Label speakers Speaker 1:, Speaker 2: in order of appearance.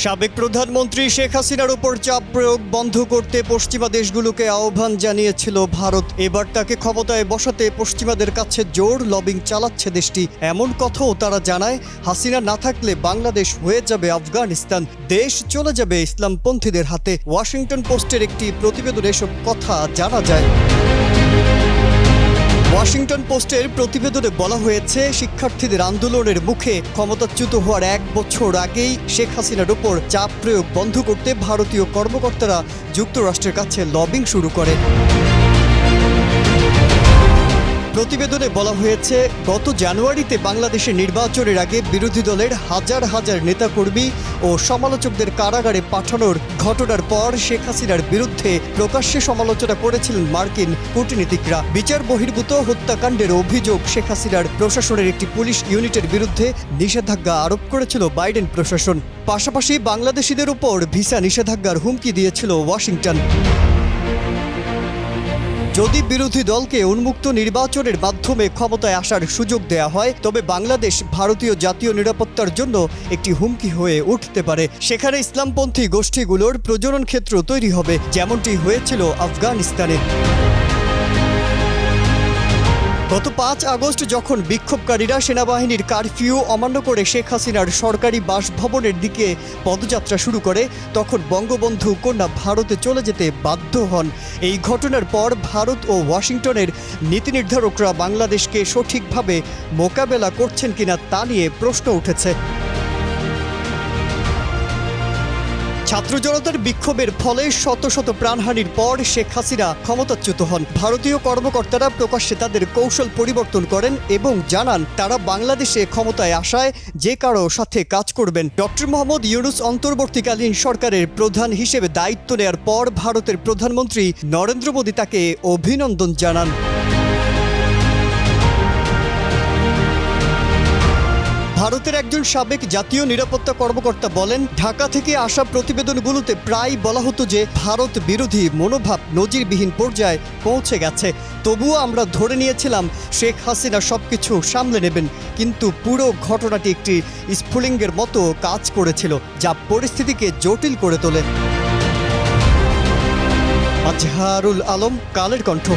Speaker 1: সাবেক প্রধানমন্ত্রী শেখ হাসিনার উপর চাপ প্রয়োগ বন্ধ করতে পশ্চিমা দেশগুলোকে আহ্বান জানিয়েছিল ভারত। এবার তাকে ক্ষমতায় বসাতে পশ্চিমাদের কাছে জোর লবিং চালাচ্ছে দেশটি। এমন কথাও তারা জানায়, হাসিনা না থাকলে বাংলাদেশ হয়ে যাবে আফগানিস্তান, দেশ চলে যাবে ইসলামপন্থীদের হাতে। ওয়াশিংটন পোস্টের একটি প্রতিবেদনে এসব কথা জানা যায়। ওয়াশিংটন পোস্টের প্রতিবেদনে বলা হয়েছে, শিক্ষার্থীদের আন্দোলনের মুখে ক্ষমতাচ্যুত হওয়ার 1 বছর আগেই শেখ হাসিনার উপর চাপ প্রয়োগ বন্ধ করতে ভারতীয় কর্মকর্তারা যুক্তরাষ্ট্রের কাছে লবিং শুরু করে। প্রতিবেদনে বলা হয়েছে, গত জানুয়ারিতে বাংলাদেশের নির্বাচনের আগে বিরোধী দলের হাজার হাজার নেতাকর্মী ও সমালোচকদের কারাগারে পাঠানোর ঘটনার পর শেখ হাসিনার বিরুদ্ধে প্রকাশ্যে সমালোচনা করেছিলেন মার্কিন কূটনীতিকরা। বিচার বহির্ভূত হত্যাকাণ্ডের অভিযোগ শেখ হাসিনার প্রশাসনের একটি পুলিশ ইউনিটের বিরুদ্ধে নিষেধাজ্ঞা আরোপ করেছিল বাইডেন প্রশাসন। পাশাপাশি বাংলাদেশিদের উপর ভিসা নিষেধাজ্ঞার হুমকি দিয়েছিল ওয়াশিংটন। যদি বিরোধী দলকে উন্মুক্ত নির্বাচনের মাধ্যমে ক্ষমতায় আসার সুযোগ দেয়া হয়, তবে বাংলাদেশ ভারতীয় জাতীয় নিরাপত্তার জন্য একটি হুমকি হয়ে উঠতে পারে। সেখানে ইসলামপন্থী গোষ্ঠীগুলোর প্রজনন ক্ষেত্র তৈরি হবে, যেমনটি হয়েছিল আফগানিস্তানে। গত 5 আগস্ট যখন বিক্ষোভকারীরা সেনাবাহিনীর কারফিউ অমান্য করে শেখ হাসিনার সরকারি বাসভবনের দিকে পদযাত্রা শুরু করে, তখন বঙ্গবন্ধু কন্যা ভারতে চলে যেতে বাধ্য হন। এই ঘটনার পর ভারত ও ওয়াশিংটনের নীতি নির্ধারকরা বাংলাদেশকে সঠিকভাবে মোকাবেলা করছেন কিনা তা নিয়ে প্রশ্ন উঠেছে। ছাত্র জনতার বিক্ষোভের ফলে শত শত প্রাণহানির পর শেখ হাসিনা ক্ষমতাচ্যুত হন। ভারতীয় কর্মকর্তারা প্রকাশ্যে তাদের কৌশল পরিবর্তন করেন এবং জানান তারা বাংলাদেশে ক্ষমতায় আসায় যে কারো সাথে কাজ করবেন। ডক্টর মোহাম্মদ ইউনূস অন্তর্বর্তীকালীন সরকারের প্রধান হিসেবে দায়িত্ব নেয়ার পর ভারতের প্রধানমন্ত্রী নরেন্দ্র মোদী তাকে অভিনন্দন জানান। ভারতের একজন সাবেক জাতীয় নিরাপত্তা কর্মকর্তা বলেন, ঢাকা থেকে আসা প্রতিবেদনগুলোতে প্রায় বলা হতো যে ভারত বিরোধী মনোভাব নজিরবিহীন পর্যায়ে পৌঁছে গেছে। তবুও আমরা ধরে নিয়েছিলাম শেখ হাসিনা সবকিছু সামলে নেবেন, কিন্তু পুরো ঘটনাটি একটি স্ফুলিঙ্গের মতো কাজ করেছিল, যা পরিস্থিতিকে জটিল করে তোলে। আজহারুল আলম, কালের কণ্ঠ।